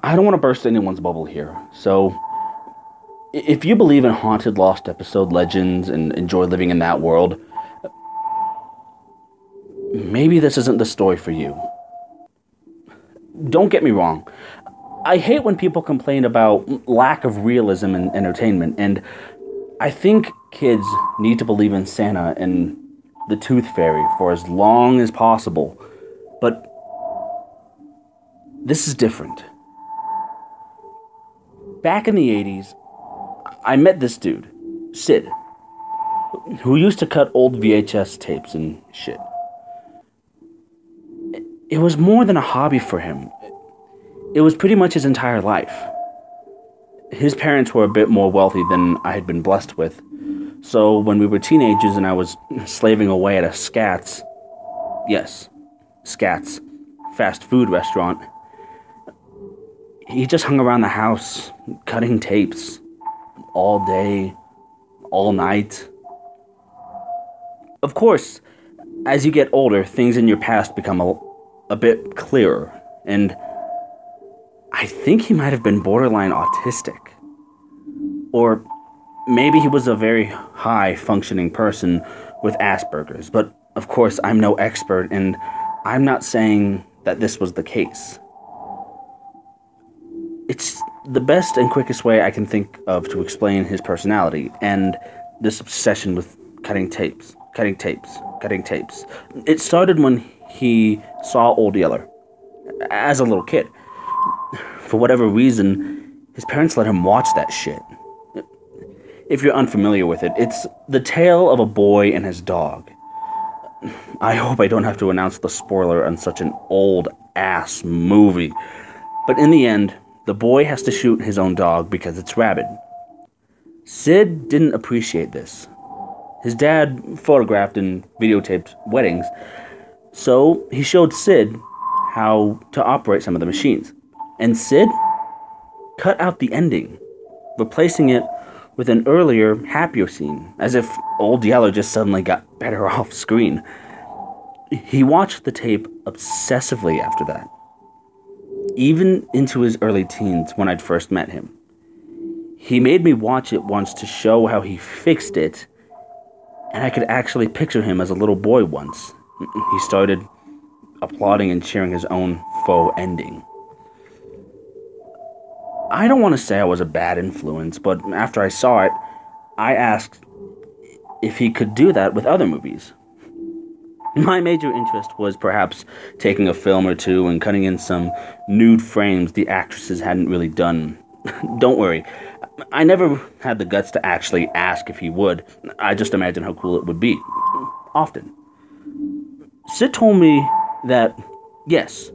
I don't want to burst anyone's bubble here, so if you believe in haunted lost episode legends and enjoy living in that world, maybe this isn't the story for you. Don't get me wrong. I hate when people complain about lack of realism in entertainment, and I think kids need to believe in Santa and the Tooth Fairy for as long as possible, but this is different. Back in the 80s, I met this dude, Sid, who used to cut old VHS tapes and shit. It was more than a hobby for him. It was pretty much his entire life. His parents were a bit more wealthy than I had been blessed with, so when we were teenagers and I was slaving away at a yes, Scats, fast food restaurant, he just hung around the house, cutting tapes, all day, all night. Of course, as you get older, things in your past become a bit clearer, and I think he might have been borderline autistic. Or maybe he was a very high-functioning person with Asperger's, but of course I'm no expert, and I'm not saying that this was the case. It's the best and quickest way I can think of to explain his personality and this obsession with cutting tapes. It started when he saw Old Yeller as a little kid. For whatever reason, his parents let him watch that shit. If you're unfamiliar with it, it's the tale of a boy and his dog. I hope I don't have to announce the spoiler on such an old-ass movie. But in the end, the boy has to shoot his own dog because it's rabid. Sid didn't appreciate this. His dad photographed and videotaped weddings, so he showed Sid how to operate some of the machines. And Sid cut out the ending, replacing it with an earlier, happier scene, as if Old Yeller just suddenly got better off screen. He watched the tape obsessively after that, even into his early teens when I'd first met him. He made me watch it once to show how he fixed it, and I could actually picture him as a little boy once. He started applauding and cheering his own faux ending. I don't want to say I was a bad influence, but after I saw it, I asked if he could do that with other movies. My major interest was perhaps taking a film or two and cutting in some nude frames the actresses hadn't really done. Don't worry, I never had the guts to actually ask if he would. I just imagined how cool it would be. Often. Sid told me that, yes,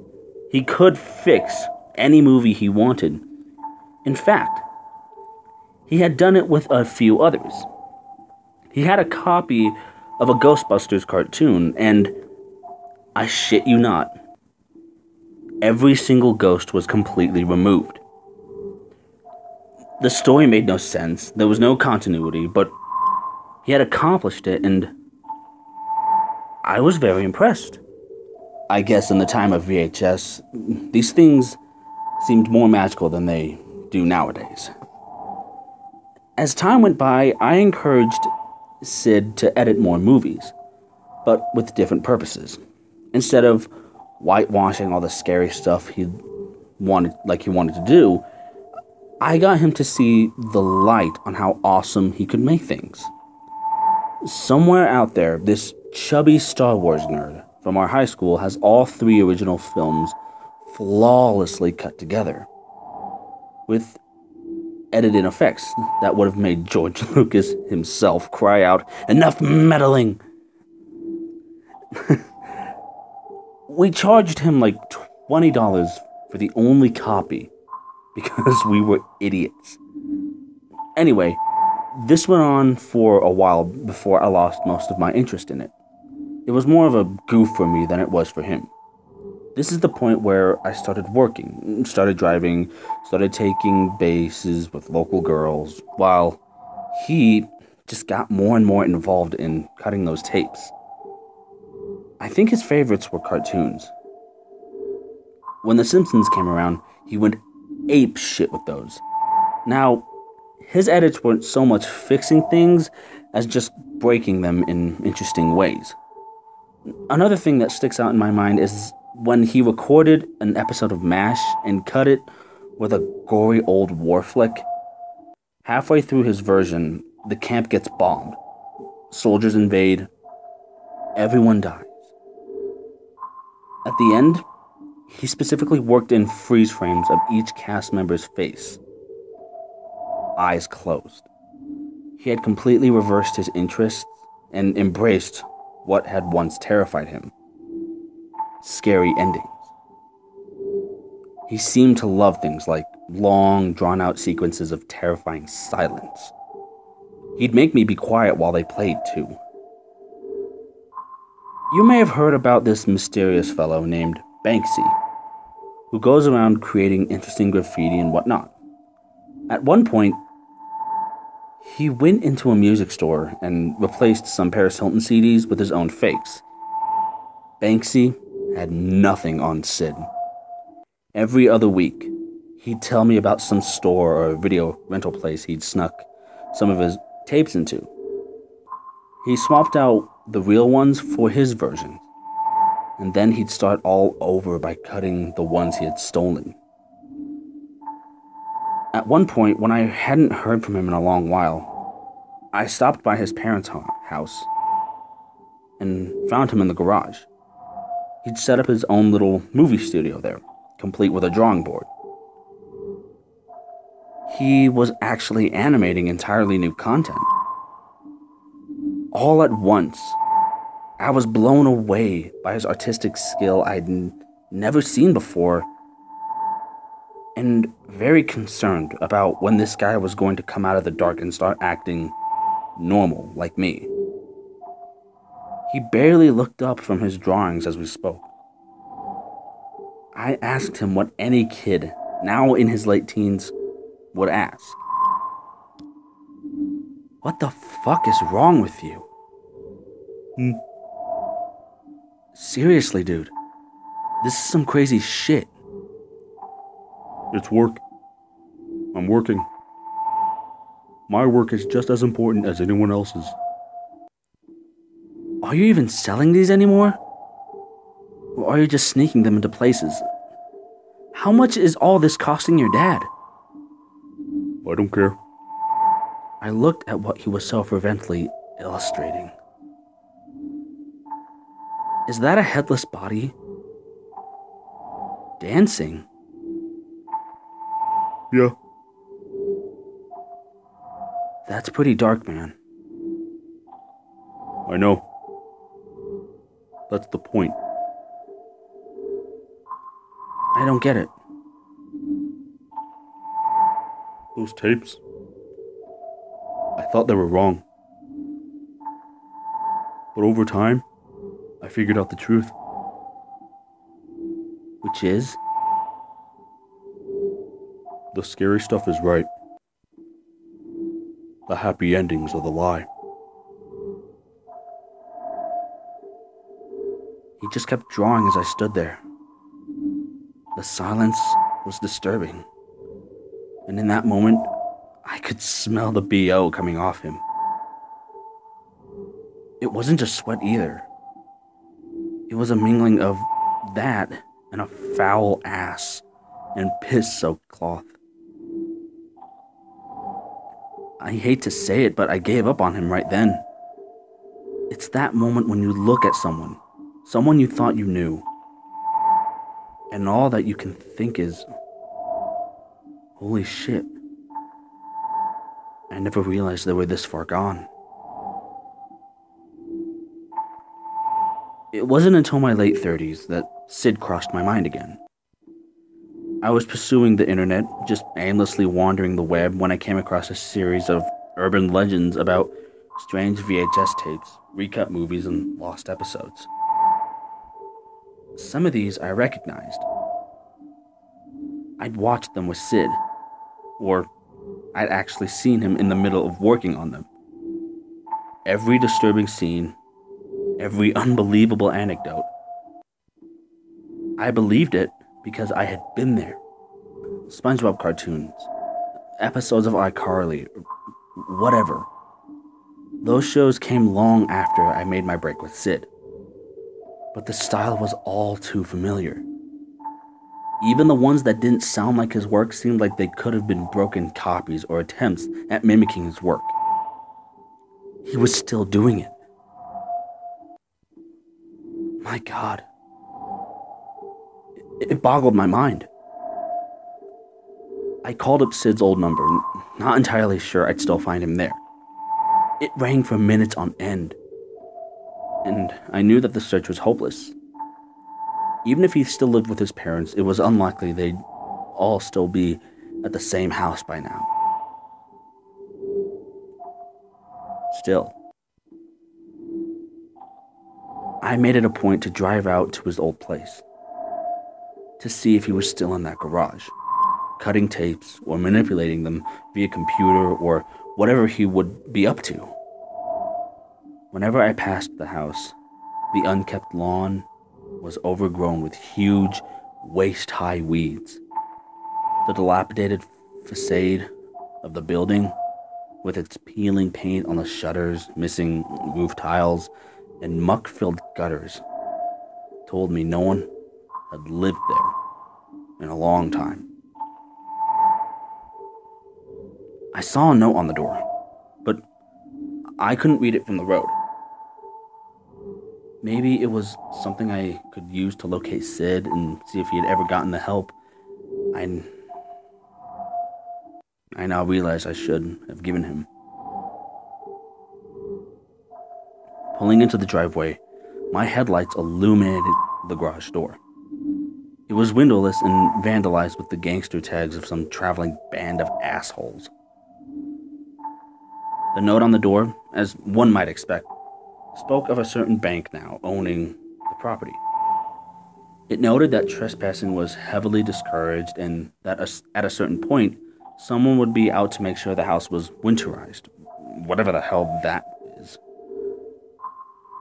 he could fix any movie he wanted. In fact, he had done it with a few others. He had a copy of a Ghostbusters cartoon, and I shit you not, every single ghost was completely removed. The story made no sense, there was no continuity, but he had accomplished it, and I was very impressed. I guess in the time of VHS, these things seemed more magical than they do nowadays. As time went by, I encouraged Sid to edit more movies, but with different purposes. Instead of whitewashing all the scary stuff he wanted to do, I got him to see the light on how awesome he could make things. Somewhere out there, this chubby Star Wars nerd from our high school has all 3 original films flawlessly cut together, with edited effects that would have made George Lucas himself cry out, "Enough meddling!" We charged him like $20 for the only copy, because we were idiots. Anyway, this went on for a while before I lost most of my interest in it. It was more of a goof for me than it was for him. This is the point where I started working, started driving, started taking bases with local girls, while he just got more and more involved in cutting those tapes. I think his favorites were cartoons. When The Simpsons came around, he went ape shit with those. Now, his edits weren't so much fixing things as just breaking them in interesting ways. Another thing that sticks out in my mind is when he recorded an episode of MASH and cut it with a gory old war flick. Halfway through his version, the camp gets bombed. Soldiers invade. Everyone dies. At the end, he specifically worked in freeze frames of each cast member's face. Eyes closed. He had completely reversed his interests and embraced what had once terrified him. Scary endings. He seemed to love things like long, drawn-out sequences of terrifying silence. He'd make me be quiet while they played, too. You may have heard about this mysterious fellow named Banksy, who goes around creating interesting graffiti and whatnot. At one point, he went into a music store and replaced some Paris Hilton CDs with his own fakes. Banksy had nothing on Sid. Every other week, he'd tell me about some store or video rental place he'd snuck some of his tapes into. He swapped out the real ones for his versions, and then he'd start all over by cutting the ones he had stolen. At one point, when I hadn't heard from him in a long while, I stopped by his parents' house and found him in the garage. He'd set up his own little movie studio there, complete with a drawing board. He was actually animating entirely new content. All at once, I was blown away by his artistic skill I'd never seen before, and very concerned about when this guy was going to come out of the dark and start acting normal like me. He barely looked up from his drawings as we spoke. I asked him what any kid, now in his late teens, would ask. What the fuck is wrong with you? Seriously, dude. This is some crazy shit. It's work. I'm working. My work is just as important as anyone else's. Are you even selling these anymore? Or are you just sneaking them into places? How much is all this costing your dad? I don't care. I looked at what he was so fervently illustrating. Is that a headless body? Dancing? Yeah. That's pretty dark, man. I know. That's the point. I don't get it. Those tapes? I thought they were wrong. But over time, I figured out the truth. Which is? The scary stuff is right. The happy endings are the lie. He just kept drawing as I stood there. The silence was disturbing. And in that moment, I could smell the BO coming off him. It wasn't just sweat either. It was a mingling of that and a foul ass and piss-soaked cloth. I hate to say it, but I gave up on him right then. It's that moment when you look at someone you thought you knew, and all that you can think is, holy shit, I never realized they were this far gone. It wasn't until my late 30s that Sid crossed my mind again. I was pursuing the internet, just aimlessly wandering the web when I came across a series of urban legends about strange VHS tapes, recut movies, and lost episodes. Some of these I recognized. I'd watched them with Sid, or I'd actually seen him in the middle of working on them. Every disturbing scene, every unbelievable anecdote. I believed it because I had been there, SpongeBob cartoons, episodes of iCarly, whatever. Those shows came long after I made my break with Sid. But the style was all too familiar. Even the ones that didn't sound like his work seemed like they could have been broken copies or attempts at mimicking his work. He was still doing it. My God. It boggled my mind. I called up Sid's old number, not entirely sure I'd still find him there. It rang for minutes on end, and I knew that the search was hopeless. Even if he still lived with his parents, it was unlikely they'd all still be at the same house by now. Still, I made it a point to drive out to his old place to see if he was still in that garage, cutting tapes or manipulating them via computer or whatever he would be up to. Whenever I passed the house, the unkept lawn was overgrown with huge, waist-high weeds. The dilapidated facade of the building, with its peeling paint on the shutters, missing roof tiles, and muck-filled gutters, told me no one had lived there in a long time. I saw a note on the door, but I couldn't read it from the road. Maybe it was something I could use to locate Sid and see if he had ever gotten the help I now realize I should have given him. Pulling into the driveway, my headlights illuminated the garage door. It was windowless and vandalized with the gangster tags of some traveling band of assholes. The note on the door, as one might expect, spoke of a certain bank now owning the property. It noted that trespassing was heavily discouraged and that at a certain point, someone would be out to make sure the house was winterized, whatever the hell that is.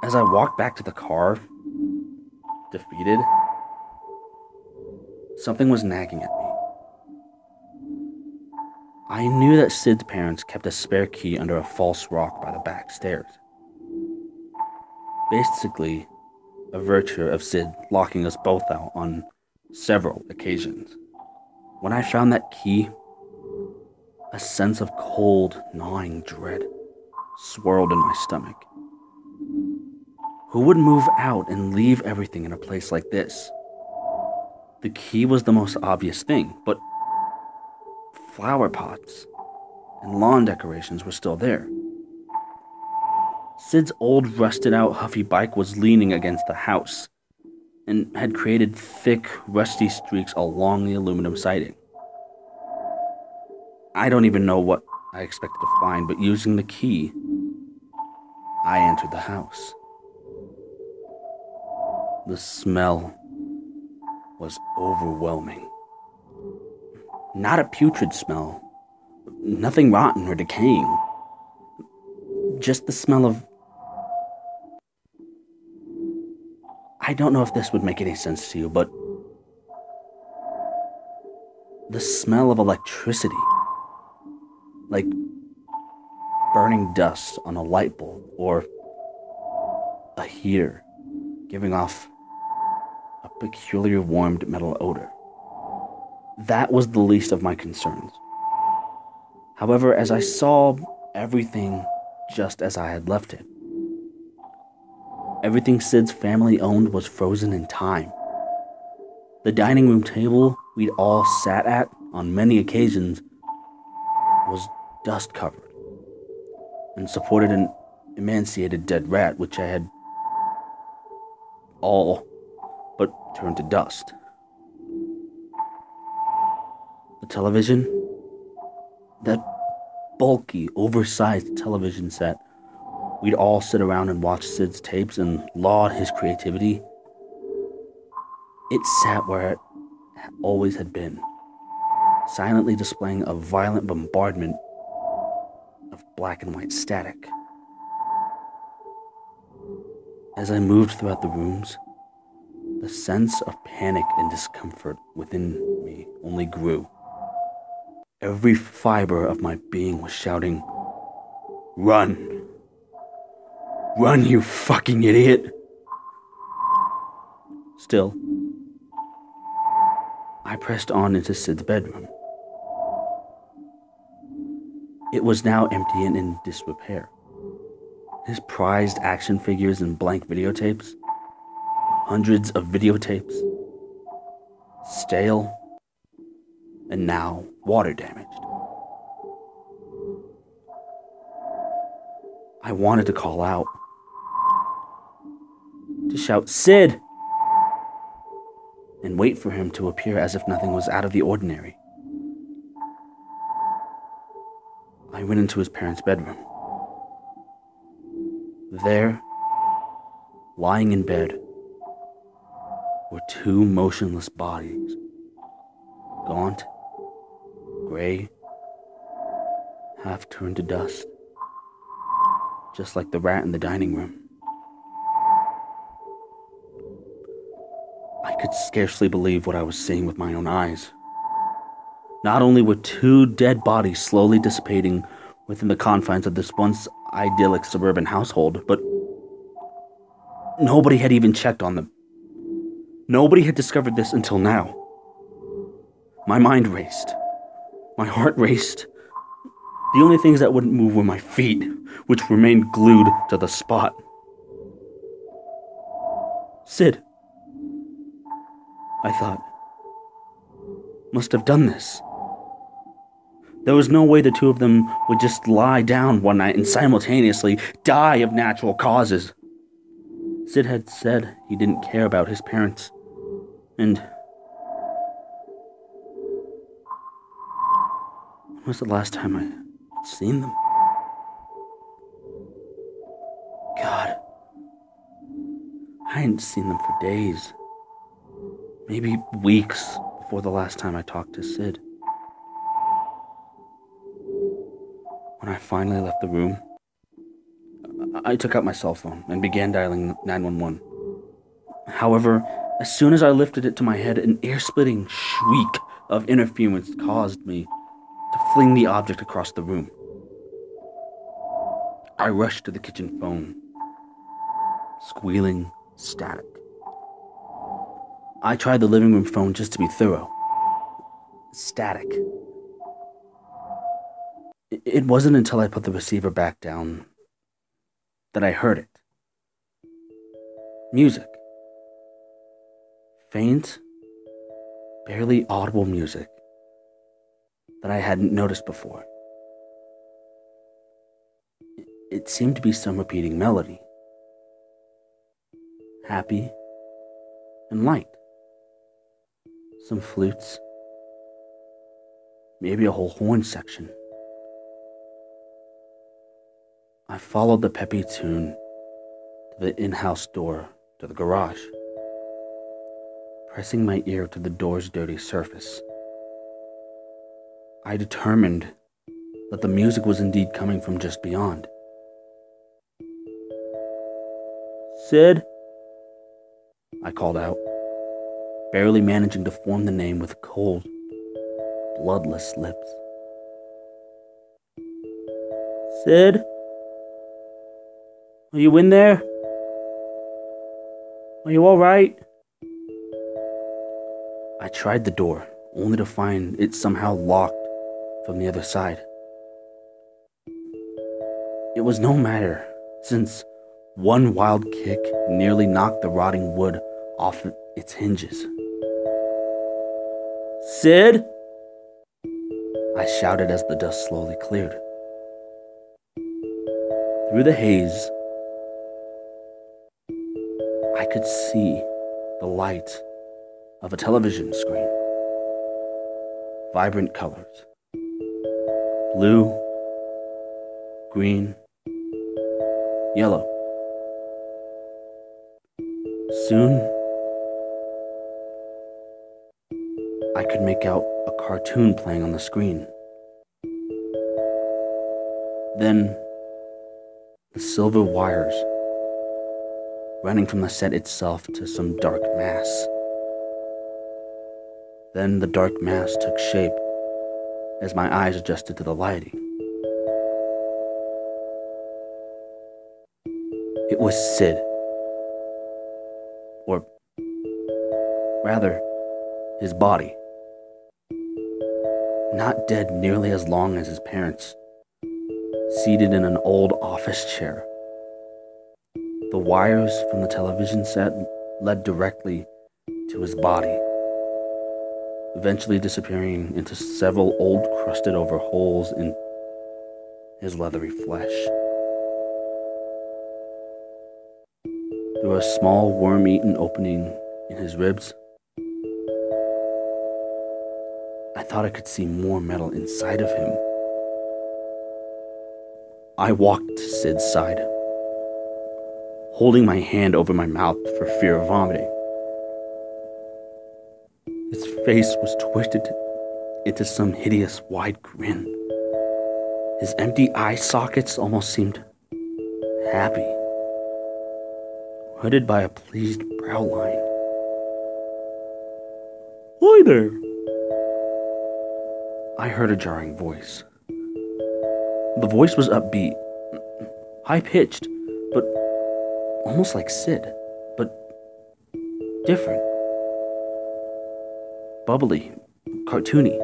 As I walked back to the car, defeated, something was nagging at me. I knew that Sid's parents kept a spare key under a false rock by the back stairs. Basically, a virtue of Sid locking us both out on several occasions. When I found that key, a sense of cold, gnawing dread swirled in my stomach. Who would move out and leave everything in a place like this? The key was the most obvious thing, but flower pots and lawn decorations were still there. Sid's old, rusted-out Huffy bike was leaning against the house and had created thick, rusty streaks along the aluminum siding. I don't even know what I expected to find, but using the key, I entered the house. The smell was overwhelming. Not a putrid smell, nothing rotten or decaying. Just the smell of... I don't know if this would make any sense to you, but the smell of electricity. Like burning dust on a light bulb or a heater giving off a peculiar warmed metal odor. That was the least of my concerns. However, as I saw everything just as I had left it, everything Sid's family owned was frozen in time. The dining room table we'd all sat at on many occasions was dust-covered and supported an emaciated dead rat which I had all but turned to dust. The television, that bulky, oversized television set we'd all sit around and watch Sid's tapes and laud his creativity, it sat where it always had been, silently displaying a violent bombardment of black and white static. As I moved throughout the rooms, the sense of panic and discomfort within me only grew. Every fiber of my being was shouting, "Run! Run, you fucking idiot!" Still, I pressed on into Sid's bedroom. It was now empty and in disrepair. His prized action figures and blank videotapes, hundreds of videotapes, stale, and now water damaged. I wanted to call out, to shout, "Sid!" and wait for him to appear as if nothing was out of the ordinary. I went into his parents' bedroom. There, lying in bed, were two motionless bodies, gaunt, gray, half turned to dust, just like the rat in the dining room. I could scarcely believe what I was seeing with my own eyes. Not only were two dead bodies slowly dissipating within the confines of this once idyllic suburban household, but nobody had even checked on them. Nobody had discovered this until now. My mind raced. My heart raced. The only things that wouldn't move were my feet, which remained glued to the spot. Sid, I thought, must have done this. There was no way the two of them would just lie down one night and simultaneously die of natural causes. Sid had said he didn't care about his parents, and when was the last time I had seen them? God, I hadn't seen them for days, maybe weeks before the last time I talked to Sid. When I finally left the room, I took out my cell phone and began dialing 911. However, as soon as I lifted it to my head, an ear-splitting shriek of interference caused me to fling the object across the room. I rushed to the kitchen phone. Squealing static. I tried the living room phone just to be thorough. Static. It wasn't until I put the receiver back down that I heard it. Music. Faint, barely audible music that I hadn't noticed before. It seemed to be some repeating melody. Happy and light. Some flutes. Maybe a whole horn section. I followed the peppy tune to the in-house door to the garage, pressing my ear to the door's dirty surface. I determined that the music was indeed coming from just beyond. "Sid?" I called out, barely managing to form the name with cold, bloodless lips. "Sid? Are you in there? Are you alright?" I tried the door, only to find it somehow locked from the other side. It was no matter, since one wild kick nearly knocked the rotting wood off its hinges. "Sid?" I shouted as the dust slowly cleared. Through the haze, I could see the light of a television screen. Vibrant colors. Blue, green, yellow. Soon, I could make out a cartoon playing on the screen. Then, the silver wires running from the set itself to some dark mass. Then the dark mass took shape as my eyes adjusted to the lighting. It was Sid. Or rather, his body. Not dead nearly as long as his parents. Seated in an old office chair. The wires from the television set led directly to his body, eventually disappearing into several old crusted over holes in his leathery flesh. There was a small worm-eaten opening in his ribs. I thought I could see more metal inside of him. I walked to Sid's side, holding my hand over my mouth for fear of vomiting. His face was twisted into some hideous wide grin. His empty eye sockets almost seemed happy, hooded by a pleased brow line. Hi there. I heard a jarring voice. The voice was upbeat, high-pitched, but almost like Sid, but different. Bubbly, cartoony.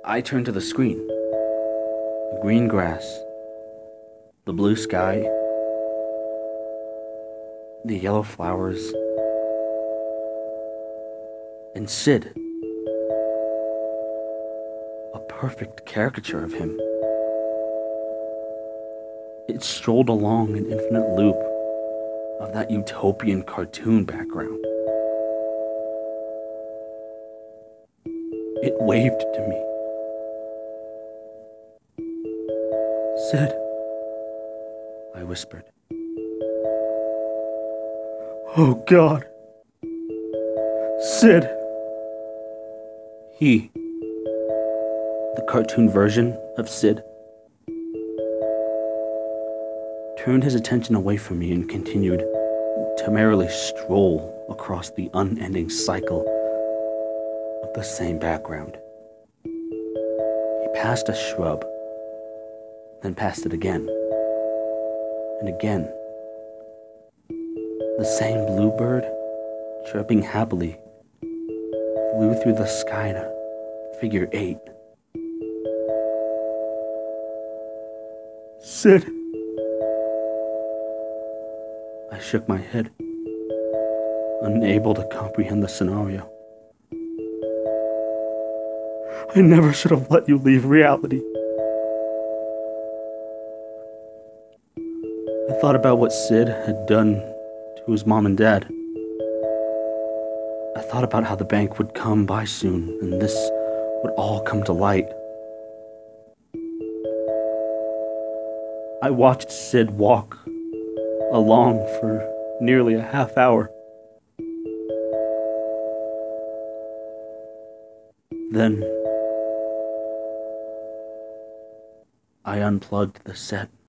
I turned to the screen. The green grass, the blue sky, the yellow flowers, and Sid. A perfect caricature of him. It strolled along an infinite loop of that utopian cartoon background. It waved to me. Sid, I whispered. Oh God. Sid. He, the cartoon version of Sid, turned his attention away from me and continued to merrily stroll across the unending cycle of the same background. He passed a shrub, then passed it again, and again. The same bluebird, chirping happily, flew through the sky in a figure 8. Sid. I shook my head, unable to comprehend the scenario. I never should have let you leave reality. I thought about what Sid had done to his mom and dad. I thought about how the bank would come by soon and this would all come to light. I watched Sid walk along for nearly a half hour. Then I unplugged the set